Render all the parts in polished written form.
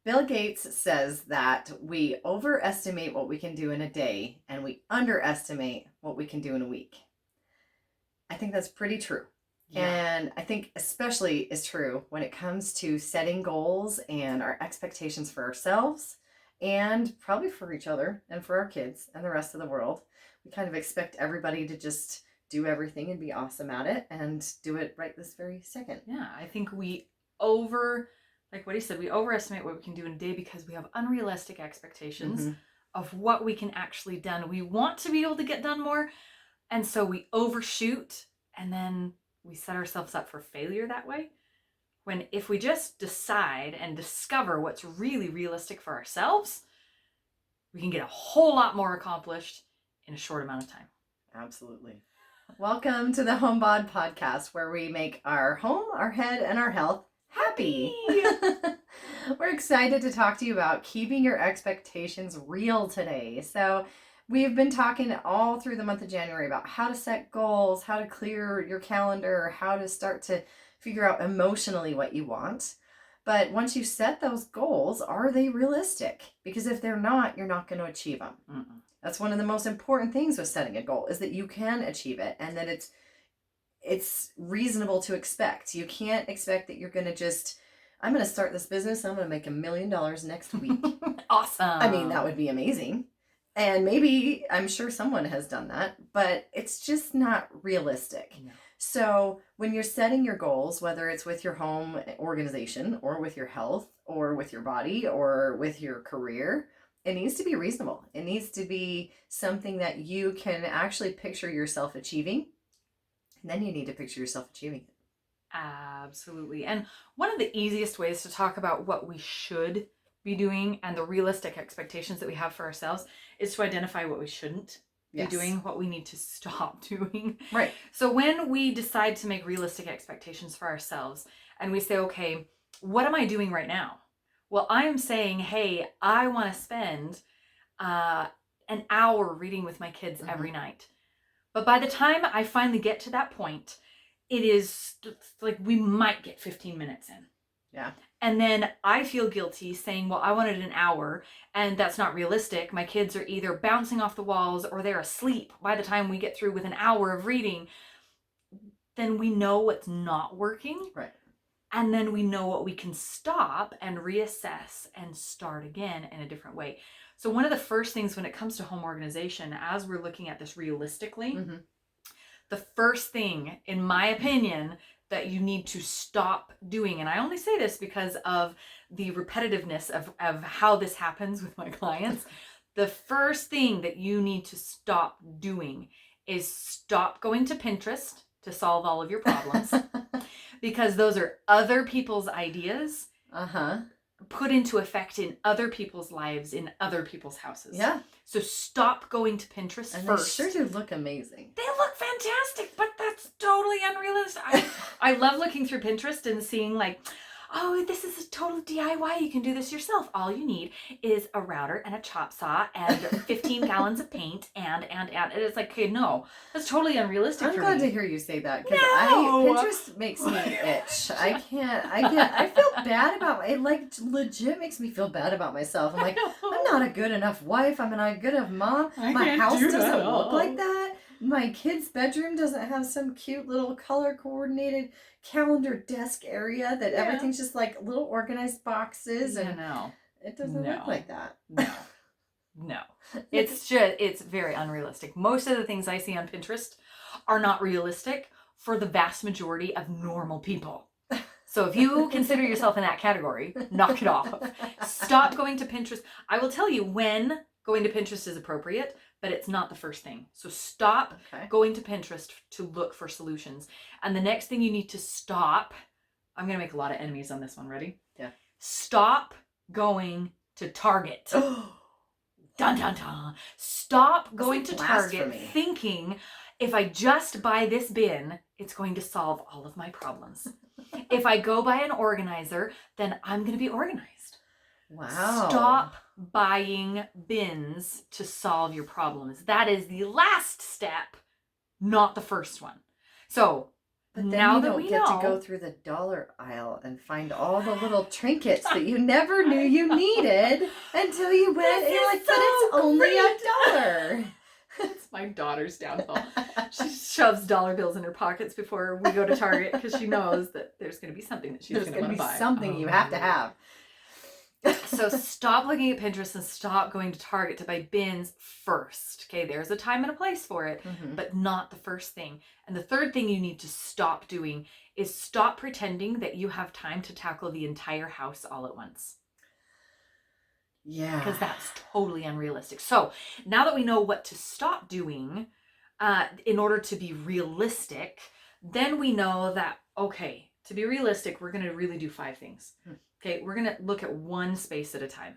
Bill Gates says that we overestimate what we can do in a day and we underestimate what we can do in a week. I think that's pretty true. Yeah. And I think especially is true when it comes to setting goals and our expectations for ourselves and probably for each other and for our kids and the rest of the world. We kind of expect everybody to just do everything and be awesome at it and do it right this very second. Yeah, I think like what he said, we overestimate what we can do in a day because we have unrealistic expectations of what we can actually done. We want to be able to get done more, and so we overshoot, and then we set ourselves up for failure that way. When if we just decide and discover what's really realistic for ourselves, we can get a whole lot more accomplished in a short amount of time. Absolutely. Welcome to the HomeBod podcast, where we make our home, our head, and our health happy. We're excited to talk to you about keeping your expectations real today. So we've been talking all through the month of January about how to set goals, how to clear your calendar, how to start to figure out emotionally what you want. But once you set those goals, are they realistic? Because if they're not, you're not going to achieve them. Mm-mm. That's one of the most important things with setting a goal, is that you can achieve it and that it's reasonable to expect. You can't expect that you're going to just, I'm going to start this business, I'm going to make $1 million next week. Awesome. I mean, that would be amazing. And maybe, I'm sure someone has done that, but it's just not realistic. No. So when you're setting your goals, whether it's with your home organization or with your health or with your body or with your career, it needs to be reasonable. It needs to be something that you can actually picture yourself achieving. And then you need to picture yourself achieving it. Absolutely. And one of the easiest ways to talk about what we should be doing and the realistic expectations that we have for ourselves is to identify what we shouldn't be doing, what we need to stop doing. Right. So when we decide to make realistic expectations for ourselves and we say, okay, what am I doing right now? Well, I am saying, hey, I want to spend an hour reading with my kids every night. But by the time I finally get to that point, it is like we might get 15 minutes in. Yeah. And then I feel guilty saying, well, I wanted an hour, and that's not realistic. My kids are either bouncing off the walls or they're asleep by the time we get through with an hour of reading. Then we know what's not working. Right. And then we know what we can stop and reassess and start again in a different way. So one of the first things when it comes to home organization, as we're looking at this realistically, the first thing, in my opinion, that you need to stop doing, and I only say this because of the repetitiveness of how this happens with my clients, the first thing that you need to stop doing is stop going to Pinterest to solve all of your problems. Because those are other people's ideas put into effect in other people's lives, in other people's houses. Yeah. So stop going to Pinterest and first. They sure do look amazing. They look fantastic, but that's totally unrealistic. I love looking through Pinterest and seeing like, oh, this is a total DIY. You can do this yourself. All you need is a router and a chop saw and 15 gallons of paint and it's like, okay, no, that's totally unrealistic for me. I'm glad to hear you say that, because Pinterest makes me itch. I feel bad about it. Like, legit makes me feel bad about myself. I'm like, I'm not a good enough wife. I'm not a good enough mom. My house doesn't look like that. My kid's bedroom doesn't have some cute little color coordinated calendar desk area that everything's just like little organized boxes, and it doesn't look like that. No. It's very unrealistic. Most of the things I see on Pinterest are not realistic for the vast majority of normal people. So if you consider yourself in that category, knock it off. Stop going to Pinterest. I will tell you when going to Pinterest is appropriate, but it's not the first thing. So stop going to Pinterest to look for solutions. And the next thing you need to stop, I'm going to make a lot of enemies on this one. Ready? Yeah. Stop going to Target. Dun, dun, dun. Stop going to Target thinking, if I just buy this bin, it's going to solve all of my problems. If I go buy an organizer, then I'm going to be organized. Wow. Stop buying bins to solve your problems. That is the last step, not the first one. So But then now you that don't we get know, to go through the dollar aisle and find all the little trinkets that you never knew you needed until you went and you're like, but it's only $1. It's my daughter's downfall. She shoves dollar bills in her pockets before we go to Target because she knows that there's going to be something that she's going to want to buy. Something you have to have. So stop looking at Pinterest and stop going to Target to buy bins first. Okay, there's a time and a place for it, but not the first thing. And the third thing you need to stop doing is stop pretending that you have time to tackle the entire house all at once. Yeah. Because that's totally unrealistic. So now that we know what to stop doing in order to be realistic, then we know that, okay, to be realistic, we're going to really do 5 things. Okay, we're going to look at one space at a time.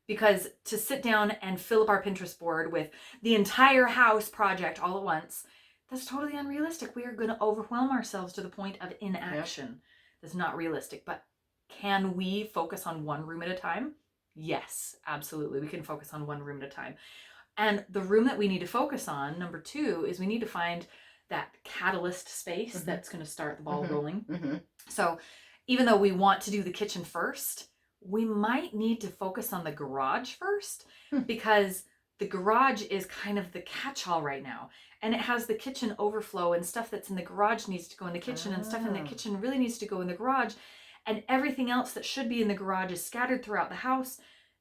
Because to sit down and fill up our Pinterest board with the entire house project all at once, that's totally unrealistic. We are going to overwhelm ourselves to the point of inaction. Yep. That's not realistic. But can we focus on one room at a time? Yes, absolutely. We can focus on one room at a time. And the room that we need to focus on, number 2, is we need to find that catalyst space that's going to start the ball rolling. So even though we want to do the kitchen first, we might need to focus on the garage first because the garage is kind of the catch-all right now. And it has the kitchen overflow, and stuff that's in the garage needs to go in the kitchen, and stuff in the kitchen really needs to go in the garage. And everything else that should be in the garage is scattered throughout the house,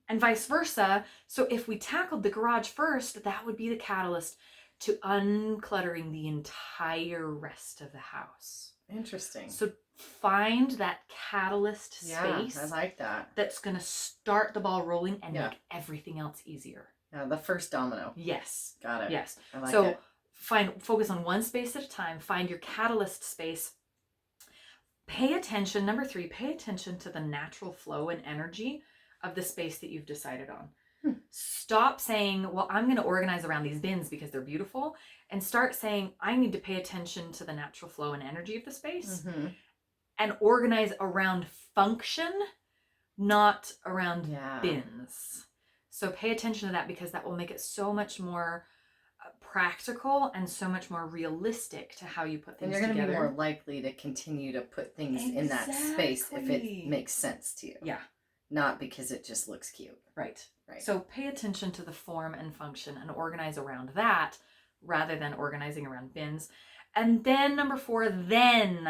and vice versa. So if we tackled the garage first, that would be the catalyst to uncluttering the entire rest of the house. Interesting. So find that catalyst space. I like that. That's going to start the ball rolling and make everything else easier. Yeah, the first domino. Yes. Got it. Yes. I like so it. Focus on one space at a time. Find your catalyst space. Pay attention. Number 3, pay attention to the natural flow and energy of the space that you've decided on. Stop saying, well, I'm going to organize around these bins because they're beautiful, and start saying, I need to pay attention to the natural flow and energy of the space and organize around function, not around bins. So pay attention to that, because that will make it so much more practical and so much more realistic to how you put things together. And you're going to be more likely to continue to put things in that space if it makes sense to you. Yeah. Not because it just looks cute. Right. So pay attention to the form and function and organize around that rather than organizing around bins. And then number 4, then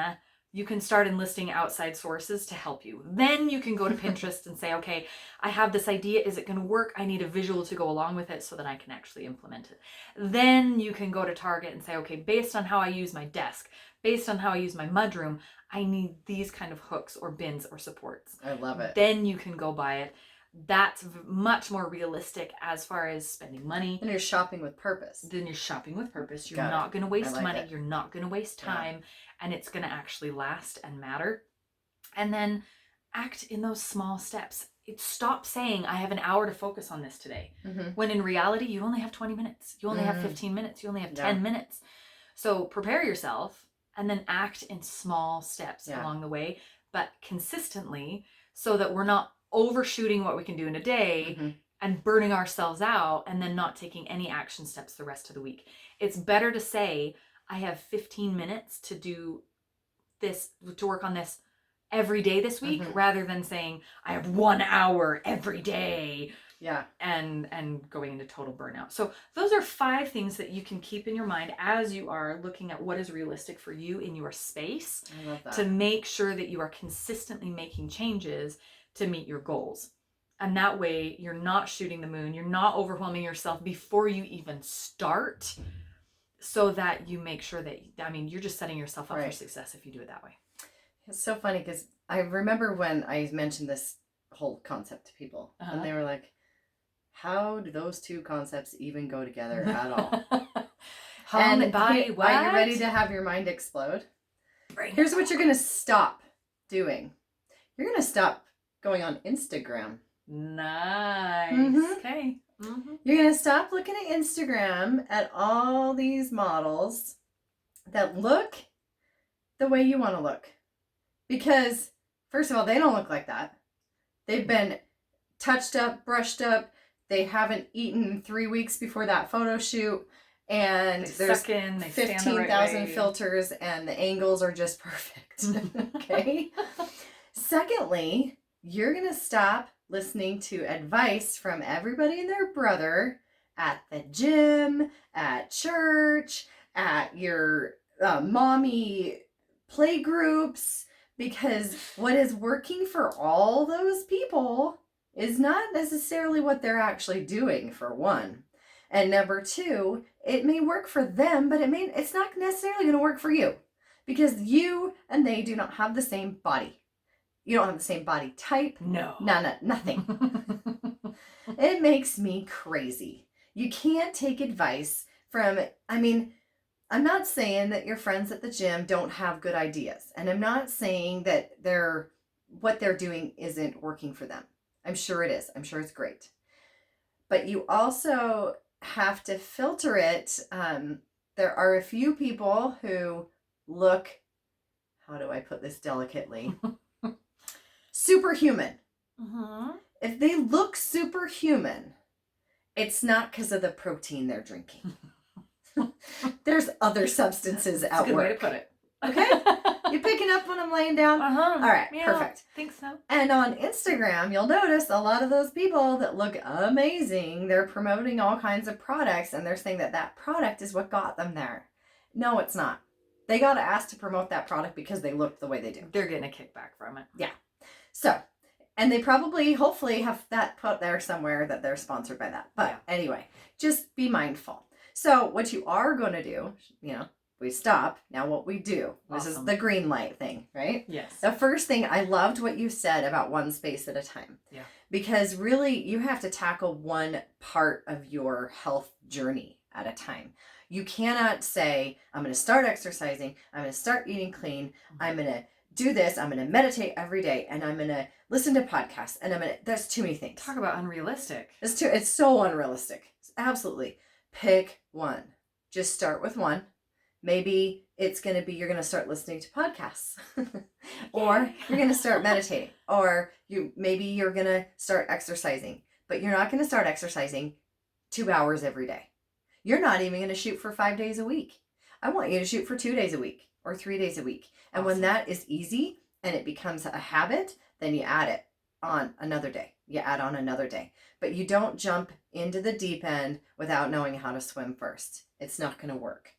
you can start enlisting outside sources to help you. Then you can go to Pinterest and say, okay, I have this idea. Is it going to work? I need a visual to go along with it so that I can actually implement it. Then you can go to Target and say, okay, based on how I use my desk, based on how I use my mudroom, I need these kind of hooks or bins or supports. I love it. Then you can go buy it. That's much more realistic as far as spending money. And you're shopping with purpose. Then you're shopping with purpose. You're not going to waste money. You're not going to waste time. And it's going to actually last and matter. And then act in those small steps. Stop saying, I have an hour to focus on this today. When in reality, you only have 20 minutes. You only have 15 minutes. You only have 10 minutes. So prepare yourself and then act in small steps along the way, but consistently, so that we're not overshooting what we can do in a day and burning ourselves out and then not taking any action steps the rest of the week. It's better to say, I have 15 minutes to do this, to work on this every day this week, rather than saying, I have 1 hour every day. Yeah. And going into total burnout. So those are 5 things that you can keep in your mind as you are looking at what is realistic for you in your space. I love that. To make sure that you are consistently making changes to meet your goals. And that way you're not shooting the moon. You're not overwhelming yourself before you even start, so that you make sure that, you're just setting yourself up for success if you do it that way. It's so funny because I remember when I mentioned this whole concept to people and they were like, how do those 2 concepts even go together at all? Home and body, what? Are you ready to have your mind explode? Here's what you're going to stop doing. You're going to stop going on Instagram. Nice. Okay. You're going to stop looking at Instagram at all these models that look the way you want to look. Because, first of all, they don't look like that. They've been touched up, brushed up. They haven't eaten 3 weeks before that photo shoot. and They there's suck in, they stand the right 15,000 way. filters and the angles are just perfect. Okay. Secondly, you're going to stop listening to advice from everybody and their brother at the gym, at church, at your mommy play groups, because what is working for all those people is not necessarily what they're actually doing, for one. And number two, it may work for them, but it's not necessarily going to work for you, because you and they do not have the same body. You don't have the same body type. No. Nothing. It makes me crazy. You can't take advice from, I'm not saying that your friends at the gym don't have good ideas. And I'm not saying that what they're doing isn't working for them. I'm sure it is. I'm sure it's great. But you also have to filter it. There are a few people who look, how do I put this delicately? Superhuman. Mm-hmm. If they look superhuman, it's not because of the protein they're drinking. There's other substances at work. That's a good way to put it. Okay? You picking up when I'm laying down? Uh-huh. All right, yeah, perfect. I think so. And on Instagram, you'll notice a lot of those people that look amazing, they're promoting all kinds of products, and they're saying that product is what got them there. No, it's not. They got asked to promote that product because they look the way they do. They're getting a kickback from it. Yeah. So, and they probably, hopefully, have that put there somewhere that they're sponsored by that. But anyway, just be mindful. So what you are going to do, we stop. Now what we do. This is the green light thing, right? Yes. The first thing, I loved what you said about one space at a time. Yeah. Because really, you have to tackle one part of your health journey at a time. You cannot say, I'm going to start exercising, I'm going to start eating clean, I'm going to do this, I'm going to meditate every day, and I'm going to listen to podcasts, and there's too many things. Talk about unrealistic. It's so unrealistic. Absolutely. Pick one. Just start with one. Maybe it's going to be, you're going to start listening to podcasts or you're going to start meditating, or maybe you're going to start exercising, but you're not going to start exercising 2 hours every day. You're not even going to shoot for 5 days a week. I want you to shoot for 2 days a week or 3 days a week. And when that is easy and it becomes a habit, then you add it on another day. You add on another day. But you don't jump into the deep end without knowing how to swim first. It's not going to work.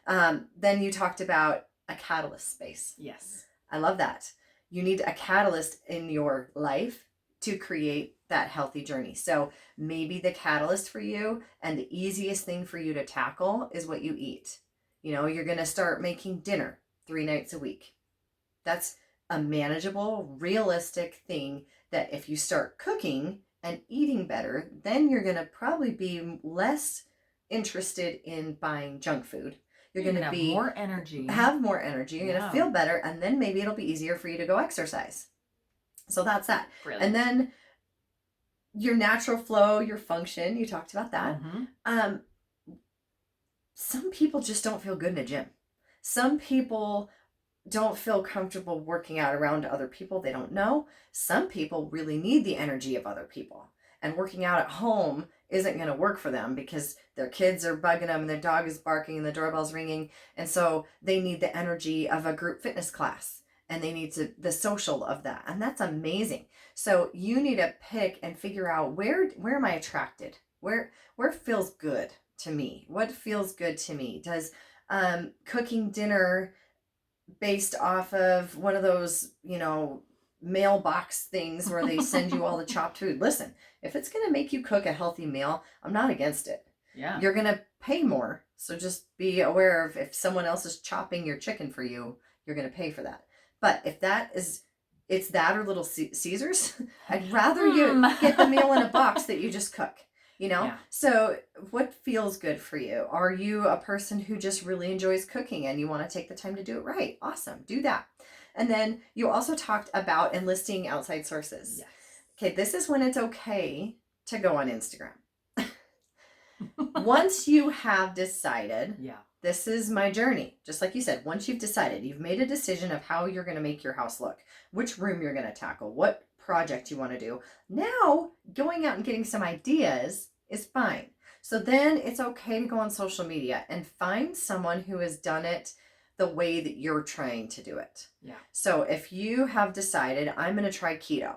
Then you talked about a catalyst space. Yes. I love that. You need a catalyst in your life to create that healthy journey. So maybe the catalyst for you and the easiest thing for you to tackle is what you eat. You're going to start making dinner 3 nights a week. That's a manageable, realistic thing that if you start cooking and eating better, then you're going to probably be less interested in buying junk food. You're going to have more energy. Have more energy. You're going to feel better, and then maybe it'll be easier for you to go exercise. So that's that. Brilliant. And then your natural flow, your function, you talked about that. Mm-hmm. Some people just don't feel good in a gym. Some people don't feel comfortable working out around other people they don't know. Some people really need the energy of other people. And working out at home isn't going to work for them because their kids are bugging them and their dog is barking and the doorbell's ringing. And so they need the energy of a group fitness class, and they need the social of that. And that's amazing. So you need to pick and figure out where am I attracted? Where feels good to me? What feels good to me? Does cooking dinner based off of one of those, mailbox things where they send you all the chopped food. Listen, if it's going to make you cook a healthy meal, I'm not against it. Yeah. You're going to pay more. So just be aware of, if someone else is chopping your chicken for you, you're going to pay for that. But if it's that or Little Caesars, I'd rather you get the meal in a box that you just cook. Yeah. So what feels good for you? Are you a person who just really enjoys cooking and you want to take the time to do it right? Awesome. Do that. And then you also talked about enlisting outside sources. Yes. Okay, this is when it's okay to go on Instagram. Once you have decided, this is my journey. Just like you said, once you've decided, you've made a decision of how you're going to make your house look, which room you're going to tackle, what project you want to do. Now, going out and getting some ideas is fine. So then it's okay to go on social media and find someone who has done it the way that you're trying to do it. Yeah. So if you have decided, I'm going to try keto,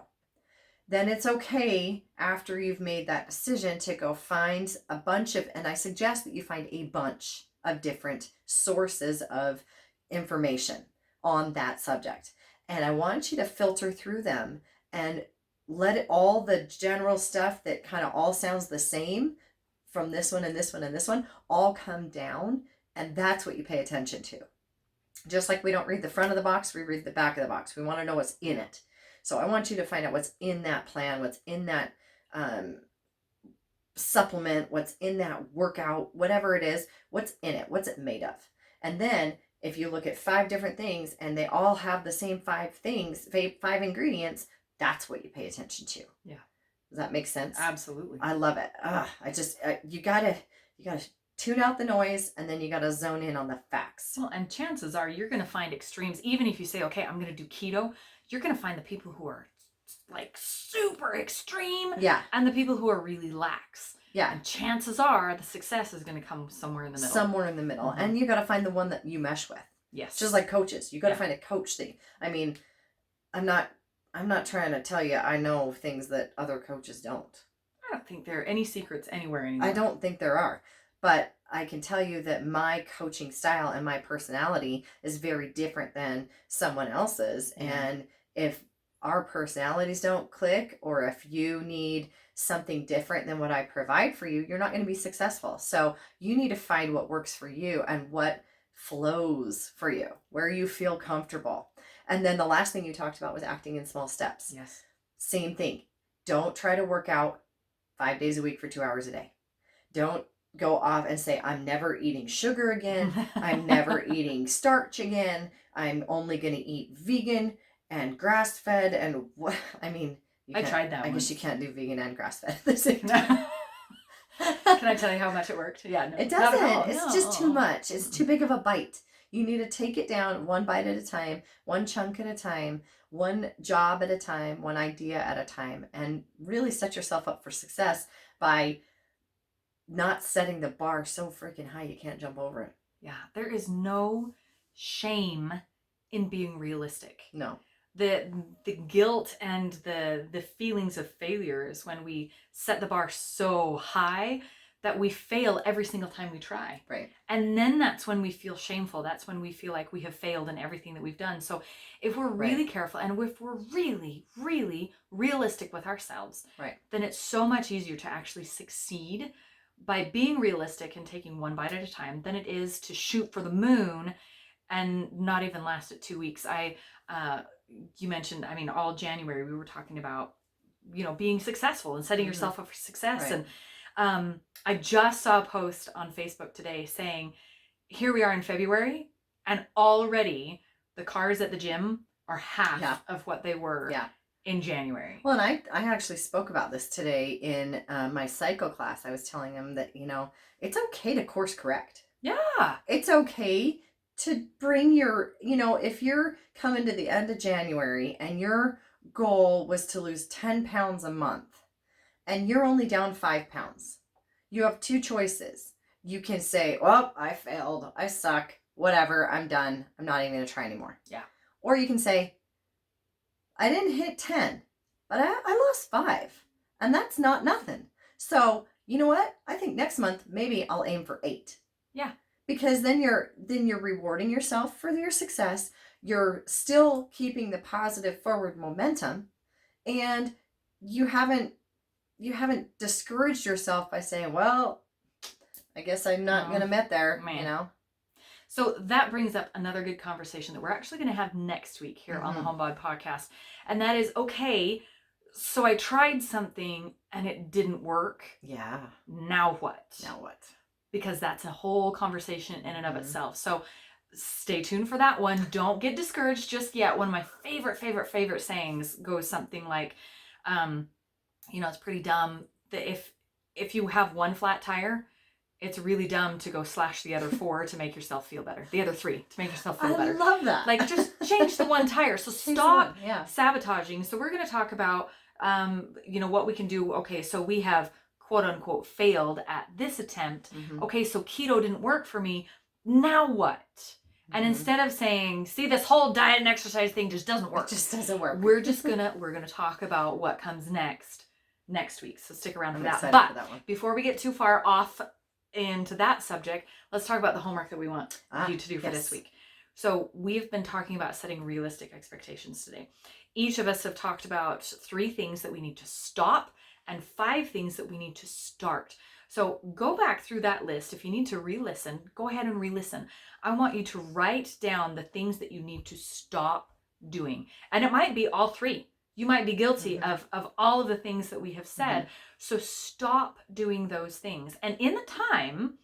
then it's okay after you've made that decision to go find a bunch of, and I suggest that you find a bunch of different sources of information on that subject. And I want you to filter through them and let it, all the general stuff that kind of all sounds the same from this one and this one and this one, all come down. And that's what you pay attention to. Just like we don't read the front of the box, we read the back of the box. We want to know what's in it. So I want you to find out what's in that plan, what's in that supplement, what's in that workout, whatever it is, what's in it, what's it made of. And then if you look at 5 different things and they all have the same 5 things, 5 ingredients, that's what you pay attention to. Yeah. Does that make sense? Absolutely. I love it. You gotta tune out the noise, and then you gotta zone in on the facts. Well, and chances are you're going to find extremes. Even if you say, okay, I'm going to do keto, you're going to find the people who are like super extreme, Yeah, and the people who are really lax. Yeah. And chances are the success is going to come somewhere in the middle. Somewhere in the middle. Mm-hmm. And you got to find the one that you mesh with. Yes. Just like coaches. You got to find a coach thing. I mean, I'm not trying to tell you I know things that other coaches don't. I don't think there are any secrets anywhere anymore. I don't think there are. But I can tell you that my coaching style and my personality is very different than someone else's. Yeah. And if our personalities don't click, or if you need something different than what I provide for you, you're not going to be successful. So you need to find what works for you and what flows for you, where you feel comfortable. And then the last thing you talked about was acting in small steps. Yes. Same thing. Don't try to work out 5 days a week for 2 hours a day. Don't go off and say, I'm never eating sugar again. I'm never eating starch again. I'm only going to eat vegan and grass-fed. And what, I mean, I tried that. I guess you can't do vegan and grass-fed at the same time. Can I tell you how much it worked? Yeah, no, it doesn't. It's just too much. It's too big of a bite. You need to take it down one bite at a time, one chunk at a time, one job at a time, one idea at a time, and really set yourself up for success by not setting the bar so freaking high you can't jump over it. Yeah, there is no shame in being realistic. No. The guilt and the feelings of failure is when we set the bar so high that we fail every single time we try. Right. And then that's when we feel shameful. That's when we feel like we have failed in everything that we've done. So if we're really careful, and if we're really, really realistic with ourselves, then it's so much easier to actually succeed by being realistic and taking one bite at a time than it is to shoot for the moon and not even last it 2 weeks. You mentioned, I mean, all January we were talking about, being successful and setting yourself up for success. Right. And I just saw a post on Facebook today saying, here we are in February, and already the cars at the gym are half of what they were in January. Well, and I actually spoke about this today in my cycle class. I was telling them that, it's okay to course correct. Yeah. It's okay to bring your, if you're coming to the end of January and your goal was to lose 10 pounds a month and you're only down 5 pounds, you have 2 choices. You can say, well, I failed. I suck. Whatever. I'm done. I'm not even going to try anymore. Yeah. Or you can say, I didn't hit 10, but I lost 5, and that's not nothing. So you know what? I think next month, maybe I'll aim for 8. Yeah. Because then you're rewarding yourself for your success. You're still keeping the positive forward momentum, and you haven't discouraged yourself by saying, well, I guess I'm not going to met there, So that brings up another good conversation that we're actually going to have next week here on the Homebod Podcast. And that is, okay, so I tried something and it didn't work. Yeah. Now what? Now what? Because that's a whole conversation in and of itself. So stay tuned for that one. Don't get discouraged just yet. One of my favorite sayings goes something like, it's pretty dumb that if you have one flat tire, it's really dumb to go slash the other 4 to make yourself feel better. The other 3 to make yourself feel better. I love that. Like, just change the one tire. So stop sabotaging. So we're going to talk about, what we can do. Okay, so we have quote unquote failed at this attempt. Mm-hmm. Okay, so keto didn't work for me. Now what? And instead of saying, see, this whole diet and exercise thing just doesn't work. It just doesn't work. We're gonna talk about what comes next week. So stick around for that. Excited But for that one. before we get too far off into that subject, let's talk about the homework that we want you to do for this week. So we've been talking about setting realistic expectations today. Each of us have talked about 3 things that we need to stop and 5 things that we need to start. So go back through that list. If you need to re-listen, go ahead and re-listen. I want you to write down the things that you need to stop doing. And it might be all 3. You might be guilty of all of the things that we have said. So stop doing those things. And in the time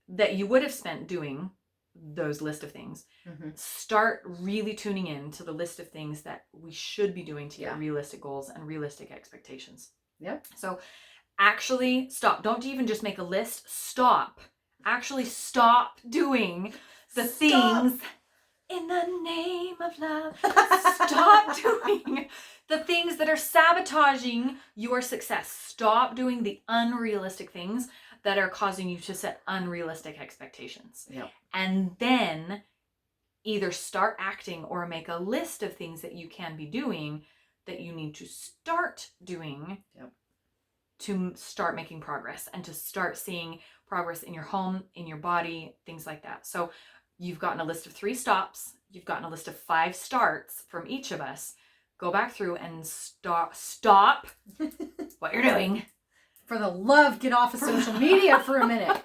that you would have spent doing those list of things, start really tuning in to the list of things that we should be doing to get realistic goals and realistic expectations. Yep. So actually stop. Don't even just make a list. Stop. Actually stop doing the things in the name of love. Stop doing the things that are sabotaging your success. Stop doing the unrealistic things that are causing you to set unrealistic expectations. Yep. And then either start acting or make a list of things that you can be doing that you need to start doing to start making progress and to start seeing progress in your home, in your body, things like that. So you've gotten a list of 3 stops. You've gotten a list of 5 starts from each of us. Go back through and stop what you're doing. For the love, get off of social media for a minute.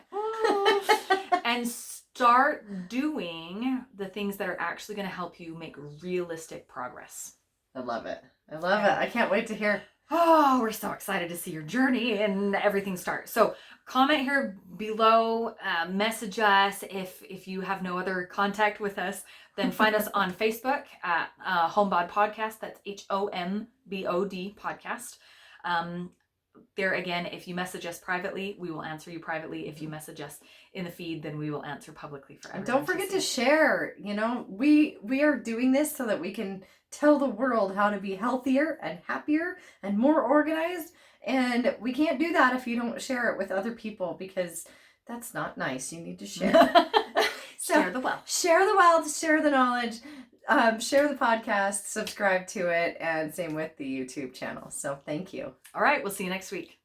And start doing the things that are actually going to help you make realistic progress. I love it. I can't wait to hear. Oh, we're so excited to see your journey and everything start. So comment here below, message us. If you have no other contact with us, then find us on Facebook at Homebod Podcast. That's HOMBOD Podcast. There again, if you message us privately, we will answer you privately. If you message us in the feed, then we will answer publicly for everyone. And don't forget to share. You know, we are doing this so that we can tell the world how to be healthier and happier and more organized. And we can't do that if you don't share it with other people, because that's not nice. You need to share. Share the wealth. Share the wealth, share the knowledge, share the podcast, subscribe to it, and same with the YouTube channel. So thank you. All right, we'll see you next week.